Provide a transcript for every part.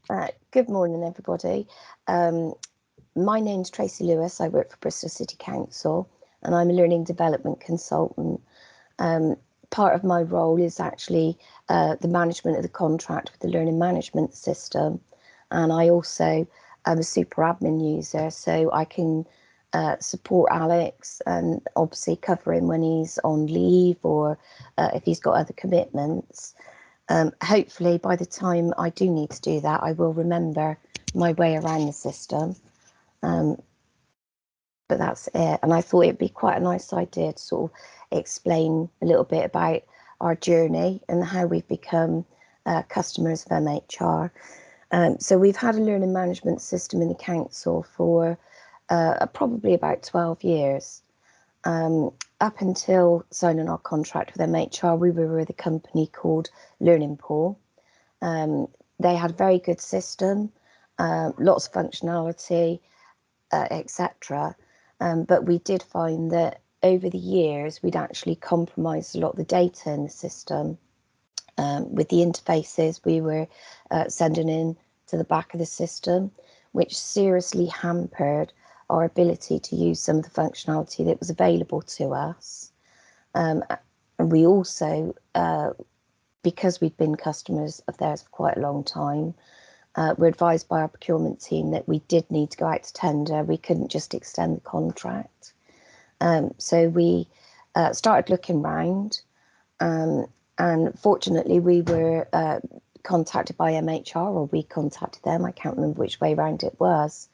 Good morning, everybody. My name's Tracy Lewis. I work for Bristol City Council and I'm a learning development consultant. Part of my role is actually the management of the contract with the learning management system. And I also am a super admin user, so I can support Alex and obviously cover him when he's on leave or if he's got other commitments. Hopefully by the time I do need to do that, I will remember my way around the system. But that's it. And I thought it'd be quite a nice idea to sort of explain a little bit about our journey and how we've become customers of MHR. So we've had a learning management system in the council for probably about 12 years. Up until signing our contract with MHR, we were with a company called Learning Pool. They had a very good system, lots of functionality, etc. But we did find that over the years, we'd actually compromised a lot of the data in the system. With the interfaces we were sending in to the back of the system, which seriously hampered our ability to use some of the functionality that was available to us. And we also, because we'd been customers of theirs for quite a long time, we're advised by our procurement team that we did need to go out to tender. We couldn't just extend the contract. So we started looking round, and fortunately we were contacted by MHR, or we contacted them, I can't remember which way round it was,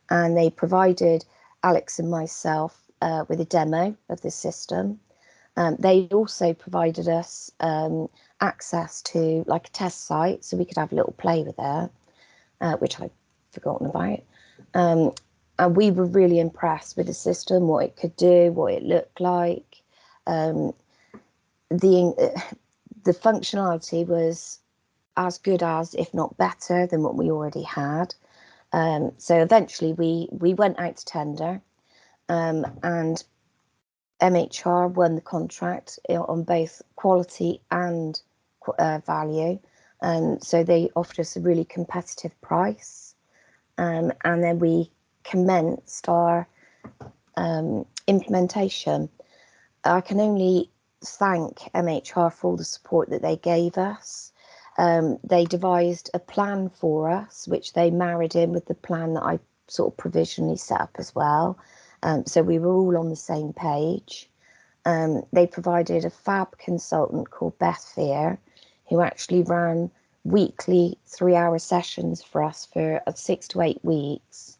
and they provided Alex and myself with a demo of the system. They also provided us access to like a test site so we could have a little play with it, which I'd forgotten about. And we were really impressed with the system, what it could do, what it looked like. The functionality was as good as, if not better, than what we already had. So eventually we went out to tender, and MHR won the contract on both quality and value. And so they offered us a really competitive price. And then we commenced our implementation. I can only thank MHR for all the support that they gave us. They devised a plan for us, which they married in with the plan that I sort of provisionally set up as well. So we were all on the same page. They provided a fab consultant called Beth Fear, who actually ran weekly 3-hour sessions for us for 6 to 8 weeks.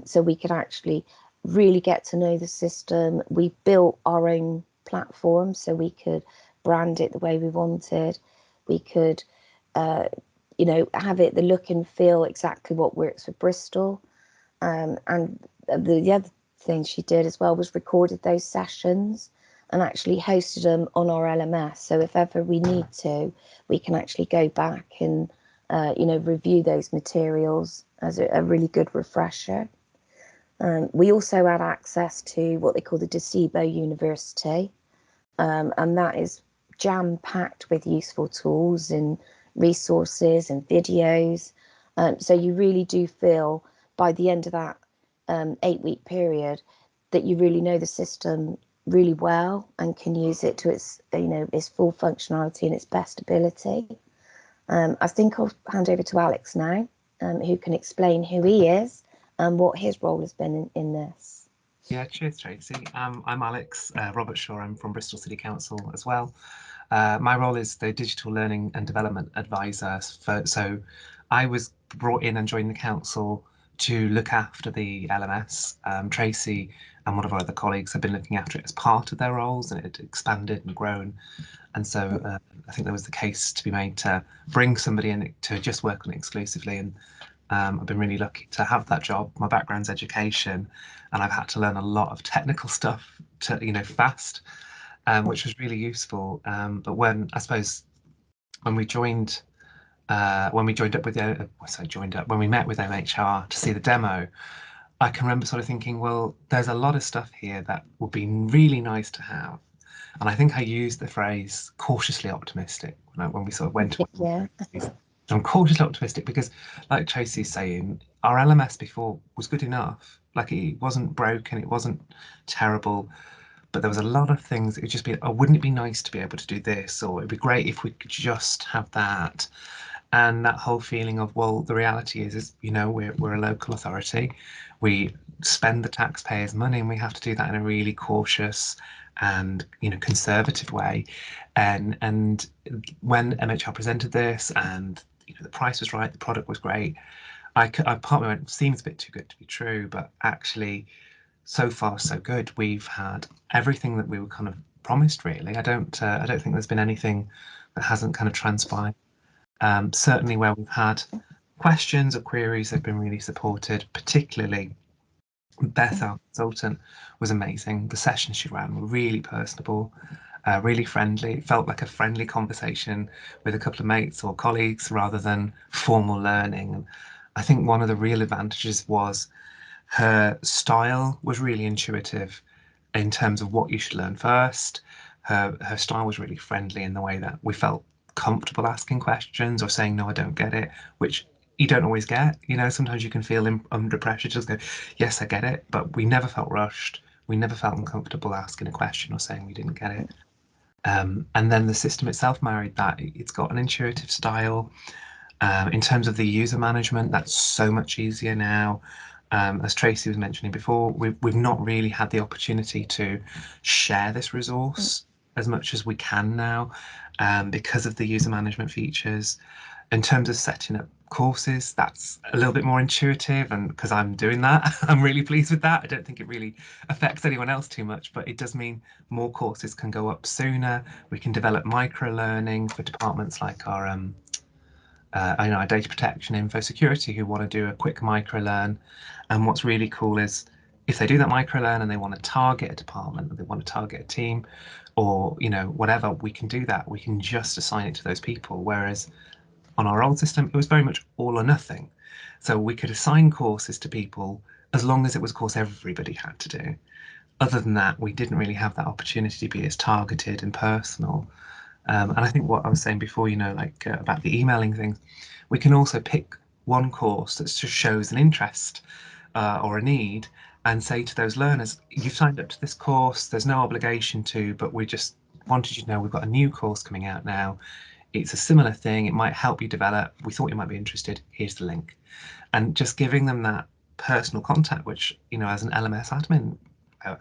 So we could actually really get to know the system. We built our own platform so we could brand it the way we wanted. We could, have it the look and feel exactly what works for Bristol. And the other thing she did as well was recorded those sessions and actually hosted them on our LMS. So if ever we need to, we can actually go back and, review those materials as a really good refresher. We also had access to what they call the Decebo University, and that is jam-packed with useful tools and resources and videos. So you really do feel by the end of that 8-week period that you really know the system really well and can use it to its full functionality and its best ability. I think I'll hand over to Alex now, who can explain who he is and what his role has been in this. Yeah, cheers, Tracy. I'm Alex Robert Shaw. I'm from Bristol City Council as well. My role is the Digital Learning and Development Advisor. So I was brought in and joined the council to look after the LMS. Tracy and one of our other colleagues have been looking after it as part of their roles, and it expanded and grown. And so I think there was the case to be made to bring somebody in to just work on it exclusively. And I've been really lucky to have that job. My background's education, and I've had to learn a lot of technical stuff fast, which was really useful. But when we joined when we met with MHR to see the demo, I can remember sort of thinking, well, there's a lot of stuff here that would be really nice to have. And I think I used the phrase cautiously optimistic when we sort of went to Yeah. I'm cautiously optimistic because, like Tracy's saying, our LMS before was good enough. Like it wasn't broken, it wasn't terrible, but there was a lot of things that would just be, oh, wouldn't it be nice to be able to do this? Or it'd be great if we could just have that. And that whole feeling of, well, the reality is we're a local authority. We spend the taxpayers' money, and we have to do that in a really cautious and conservative way. And when MHR presented this, and the price was right, the product was great, I partly went, seems a bit too good to be true, but actually, so far so good. We've had everything that we were kind of promised. Really, I don't think there's been anything that hasn't kind of transpired. Certainly where we've had questions or queries, they've been really supported. Particularly Beth, our consultant, was amazing. The sessions she ran were really personable, really friendly. It felt like a friendly conversation with a couple of mates or colleagues rather than formal learning. And I think one of the real advantages was her style was really intuitive in terms of what you should learn first. Her style was really friendly in the way that we felt comfortable asking questions or saying, no, I don't get it, which you don't always get. Sometimes you can feel under pressure to just go, yes, I get it. But we never felt rushed. We never felt uncomfortable asking a question or saying we didn't get it. And then the system itself married that. It's got an intuitive style. In terms of the user management, that's so much easier now. As Tracy was mentioning before, we've not really had the opportunity to share this resource as much as we can now because of the user management features. In terms of setting up courses, that's a little bit more intuitive, and because I'm doing that, I'm really pleased with that. I don't think it really affects anyone else too much, but it does mean more courses can go up sooner. We can develop micro learning for departments like our data protection, info security, who want to do a quick micro learn. And what's really cool is if they do that micro learn and they want to target a department or they want to target a team or whatever, we can do that. We can just assign it to those people. Whereas on our old system, it was very much all or nothing. So we could assign courses to people as long as it was a course everybody had to do. Other than that, we didn't really have that opportunity to be as targeted and personal. And I think what I was saying before, about the emailing things, we can also pick one course that just shows an interest or a need and say to those learners, you've signed up to this course, there's no obligation to, but we just wanted you to know we've got a new course coming out now. It's a similar thing, it might help you develop. We thought you might be interested. Here's the link. And just giving them that personal contact, which, as an LMS admin,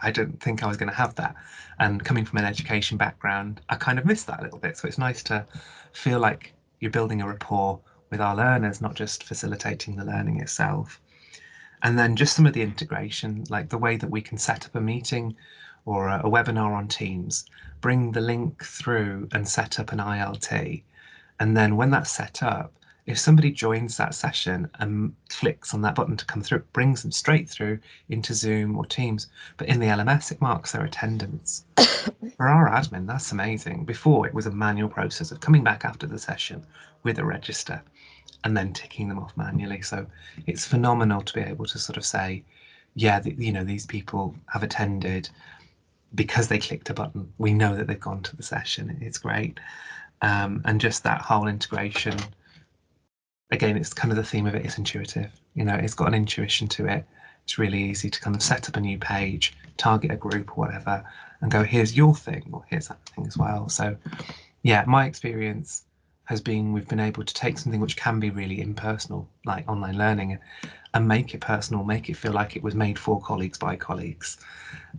I don't think I was going to have that. And coming from an education background, I kind of missed that a little bit. So it's nice to feel like you're building a rapport with our learners, not just facilitating the learning itself. And then just some of the integration, like the way that we can set up a meeting or a webinar on Teams, bring the link through and set up an ILT. And then when that's set up, if somebody joins that session and clicks on that button to come through, it brings them straight through into Zoom or Teams. But in the LMS, it marks their attendance. For our admin, that's amazing. Before, it was a manual process of coming back after the session with a register and then ticking them off manually. So it's phenomenal to be able to sort of say, yeah, these people have attended because they clicked a button. We know that they've gone to the session. It's great. And just that whole integration, again, it's kind of the theme of it. It's intuitive. It's got an intuition to it. It's really easy to kind of set up a new page, target a group or whatever, and go, here's your thing, or here's that thing as well. So yeah, my experience has been we've been able to take something which can be really impersonal, like online learning, and make it personal, make it feel like it was made for colleagues by colleagues,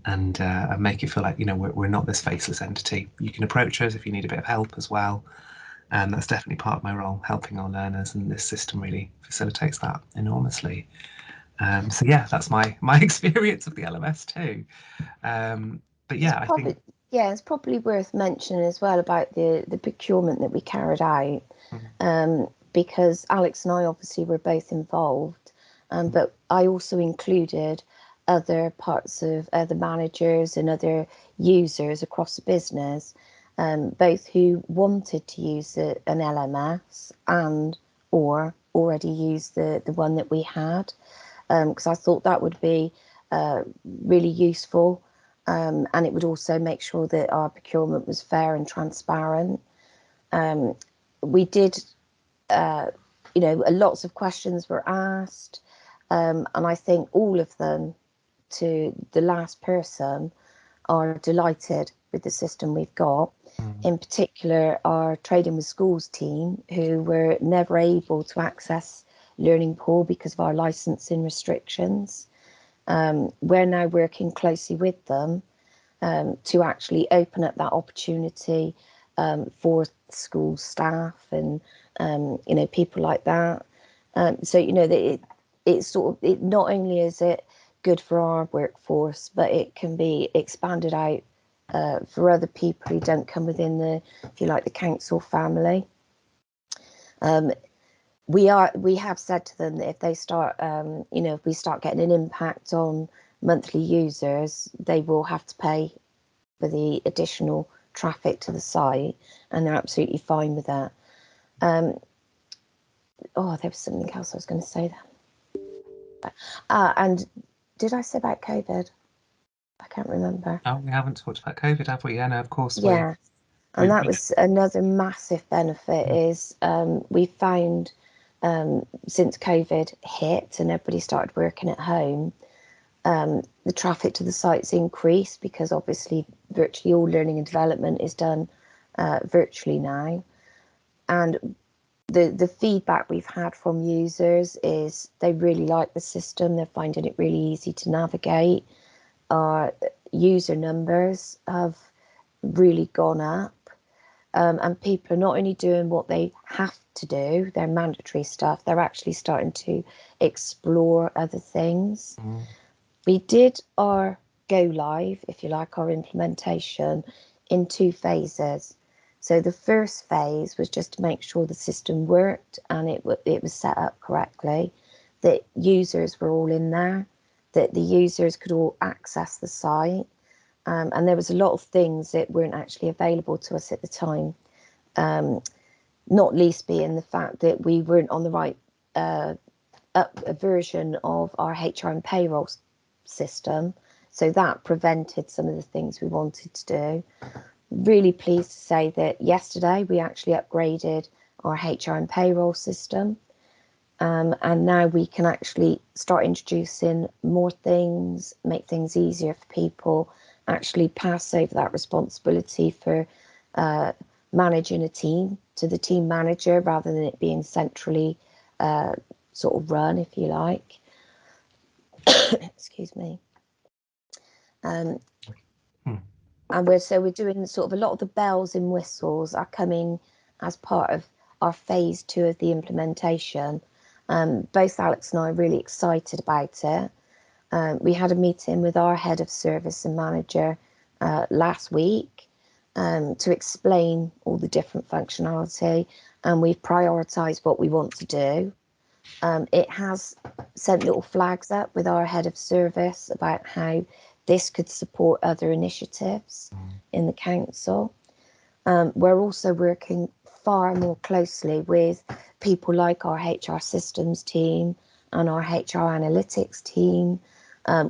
and make it feel like we're not this faceless entity. You can approach us if you need a bit of help as well, and that's definitely part of my role, helping our learners, and this system really facilitates that enormously. So yeah, that's my experience of the LMS too. But It's yeah, I think probably it's probably worth mentioning as well about the procurement that we carried out, because Alex and I obviously were both involved, but I also included other parts of other managers and other users across the business, both who wanted to use an LMS and or already use the one that we had, because I thought that would be really useful. And it would also make sure that our procurement was fair and transparent. We did you know, lots of questions were asked, and I think all of them, to the last person, are delighted with the system we've got. In particular, our Trading with Schools team, who were never able to access Learning Pool because of our licensing restrictions. We're now working closely with them to actually open up that opportunity for school staff and you know, people like that. So you know that it's sort of, it not only is it good for our workforce, but it can be expanded out for other people who don't come within the, if you like, the council family. We have said to them that if they start, you know, if we start getting an impact on monthly users, they will have to pay for the additional traffic to the site, and they're absolutely fine with that. Oh, there was something else I was going to say then. And did I say about COVID? I can't remember. Oh, we haven't talked about COVID, have we? Yeah, no, of course. Yeah, and that was another massive benefit is we found since COVID hit and everybody started working at home, the traffic to the sites increased because obviously virtually all learning and development is done virtually now. And the feedback we've had from users is they really like the system. They're finding it really easy to navigate. Our user numbers have really gone up. And people are not only doing what they have to do, their mandatory stuff, they're actually starting to explore other things. We did our go live, if you like, our implementation in 2 phases. So the first phase was just to make sure the system worked and it was set up correctly, that users were all in there, that the users could all access the site. And there was a lot of things that weren't actually available to us at the time, not least being the fact that we weren't on the right version of our HR and payroll system. So that prevented some of the things we wanted to do. Really pleased to say that yesterday we actually upgraded our HR and payroll system. And now we can actually start introducing more things, make things easier for people, actually pass over that responsibility for managing a team to the team manager rather than it being centrally sort of run, if you like. Excuse me. And we're doing sort of a lot of the bells and whistles are coming as part of our phase 2 of the implementation. Both Alex and I are really excited about it. We had a meeting with our head of service and manager last week to explain all the different functionality, and we've prioritised what we want to do. It has sent little flags up with our head of service about how this could support other initiatives in the council. We're also working far more closely with people like our HR systems team and our HR analytics team,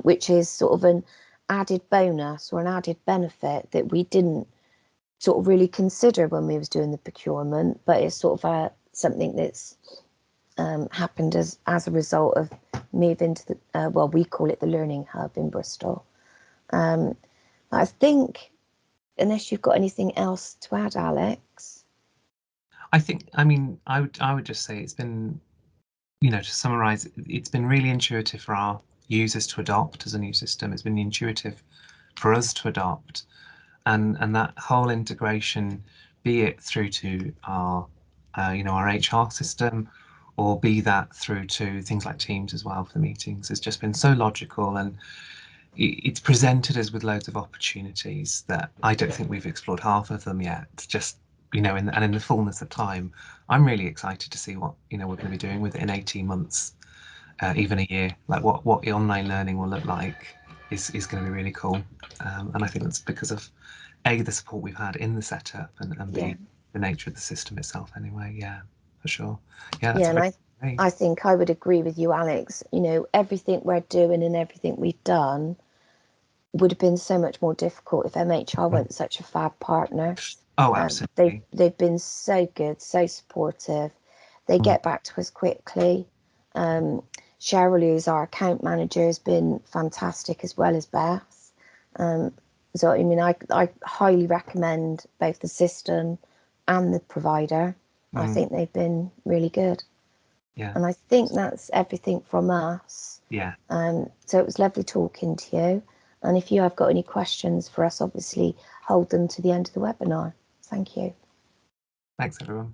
which is sort of an added bonus or an added benefit that we didn't sort of really consider when we was doing the procurement, but it's sort of something that's happened as a result of moving to the, well, we call it the Learning Hub in Bristol. I think, unless you've got anything else to add, Alex. I mean, I would just say it's been, you know, to summarize, it's been really intuitive for our users to adopt as a new system. It's been intuitive for us to adopt, and that whole integration, be it through to our, you know, our HR system, or be that through to things like Teams as well for the meetings, has just been so logical, and it's presented us with loads of opportunities that I don't think we've explored half of them yet. Just, you know, and in the fullness of time, I'm really excited to see what, you know, we're going to be doing with it in 18 months, even a year. Like what the online learning will look like is going to be really cool. And I think that's because of A, the support we've had in the setup, and B, Yeah. the nature of the system itself anyway. Yeah, for sure. Yeah, that's Yeah, and great. I think I would agree with you, Alex. You know, everything we're doing and everything we've done would have been so much more difficult if MHR weren't such a fab partner. Oh, absolutely. They've been so good, so supportive. They get back to us quickly. Cheryl, who's our account manager, has been fantastic, as well as Beth. So I mean, I highly recommend both the system and the provider. I think they've been really good. Yeah. And I think that's everything from us. Yeah. So it was lovely talking to you. And if you have got any questions for us, obviously hold them to the end of the webinar. Thank you. Thanks, everyone.